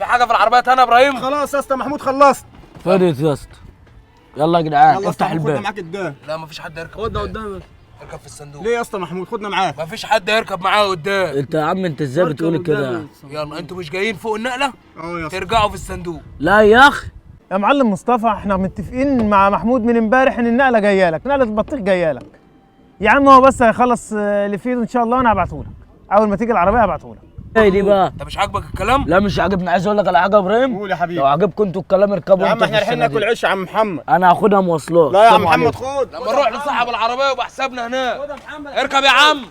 في حاجه في العربيه تاني يا ابراهيم؟ خلاص يا اسطى محمود خلصت. فادت يا اسطى. يلا يا جدعان افتح خدنا الباب. معاك قدام. لا مفيش حد يركب. خدنا قدام. اركب في الصندوق. ليه يا اسطى محمود خدنا معاك؟ مفيش حد يركب معاه قدام. انت يا عم انت ازاي بتقول كده؟ يلا انتوا مش جايين فوق النقله؟ يا اسطى ترجعوا في الصندوق. لا يا اخي يا معلم مصطفى احنا متفقين مع محمود من امبارح ان النقله جايه لك، نقله البطيخ جايه لك. يا عم هو بس هيخلص اللي في ايده ان شاء الله وانا هبعته لك. اول ما تيجي العربيه هبعته لك. ايه دي بقى؟ انت مش عاجبك الكلام؟ لا مش عاجبني. عايز اقول لك على حاجه يا ابراهيم. قول يا حبيبي. لو عجبكم انتوا الكلام اركبوا يا عم انتوا احنا في رايحين الصناديق. ناكل عيش يا عم محمد. انا هاخدها مواصلات. لا يا عم سلام محمد عليكم. خد. لما نروح لصاحب العربيه يبقى حسابنا هناك. اركب يا عم.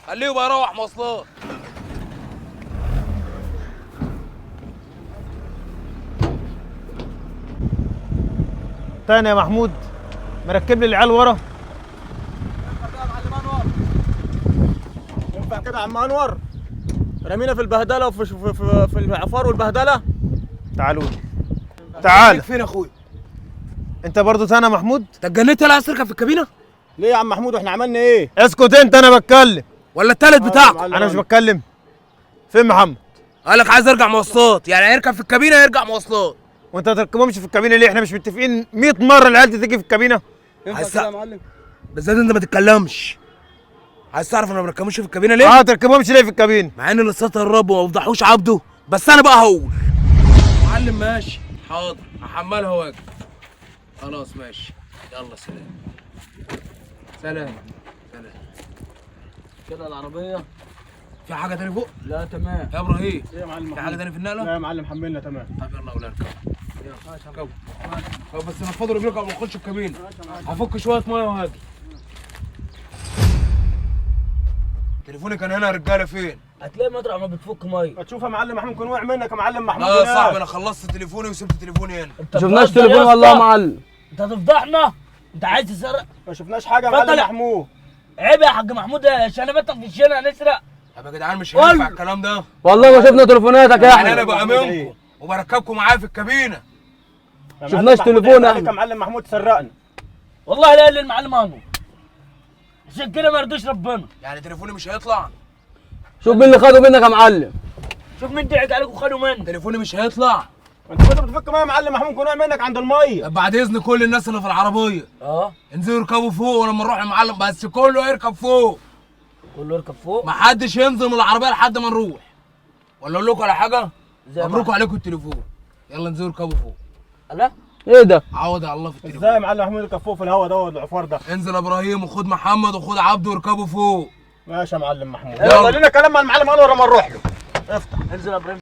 خليه يبقى يروح مواصلات. تاني يا محمود مركب لي العيال ورا. ينفع كده يا عم انور؟ رمينا في البهدله في العفار والبهدله. تعالوا لي. تعال. فين يا اخويا؟ انت برضو تاني يا محمود؟ انت اتجننت يلا عايز تركب في الكابينه؟ ليه يا عم محمود واحنا عملنا ايه؟ اسكت انت انا بتكلم. ولا التالت بتاعكم؟ انا مش بتكلم. فين محمد؟ قال لك عايز ارجع مواصلات، يعني هيركب في الكابينه يرجع مواصلات. وانت ما تركبهمش في الكابينه ليه؟ احنا مش متفقين 100 مره العيال دي تيجي في الكابينه؟ ينفع كده يا معلم؟ بالذات انت ما تتكلمش. عايز تعرف انا ما بركبوش في الكابينه ليه؟ تركبهمش ليه في الكابينه؟ مع ان لسات الرب وما بفضحوش عبده، بس انا بقى هقول. معلم ماشي، حاضر هحملها واجي. خلاص ماشي، يلا سلام. سلام. سلام. كده العربيه في حاجه تاني فوق؟ لا تمام يا ابراهيم ايه يا معلم؟ في حاجه تاني في لا النقله؟ يا معلم حملنا تمام. طب يلا ولا اركب. اركبوا. بس نفضوا رجلكم قبل ما نخش الكابينه. هفك شويه ميه وهاجي. تليفوني كان هنا يا رجاله فين؟ هتلاقي مطرح ما بتفك ميه. هتشوف يا معلم محمود كان وقع منك يا معلم محمود. لا يا صاحبي انا خلصت تليفوني وسبت تليفوني هنا. انت شفناش بتهزر يا تليفون والله يا اسطى؟ معلم. انت هتفضحنا؟ انت عايز تسرق؟ ما شفناش حاجه يا اتفضل معلم يا- محمود. عيب يا حاج محمود، شنبتك في الشارع هنسرق. طب يا جدعان مش هينفع الكلام ده. والله ما شفنا تليفوناتك يا يعني انا احمد. بأمنكم وبركبكم معايا في الكابينه. يا شفناش معلم محمود تليفون عليك احنا. يا معلم محمود سرقنا. والله لا المعلم انور. عشان كده ما يرضيش ربنا. يعني تليفوني مش هيطلع. شوف مين اللي خده منك يا معلم. شوف مين ضحك عليك وخدوا منك. تليفوني مش هيطلع. انت كنت بتفك ميه يا معلم محمود كان وقع منك عند الميه. بعد اذن كل الناس اللي في العربيه انزلوا اركبوا فوق ولما نروح المعلم بس كله يركب فوق. كله يركب فوق. محدش ينزل من العربيه لحد ما نروح. ولا اقول لكم على حاجه؟ زي مبروك ما- عليكم التليفون. يلا انزلوا اركبوا فوق. لا ايه ده؟ عوض على الله في ازاي يا التليفون. معلم محمود يركب فوق في الهوا دوت العفار ده؟ انزل يا ابراهيم وخد محمد وخد عبده واركبوا فوق. ماشي يا معلم محمود. يلا. يلا لينا كلام مع المعلم انور لما نروح له. انزل يا ابراهيم.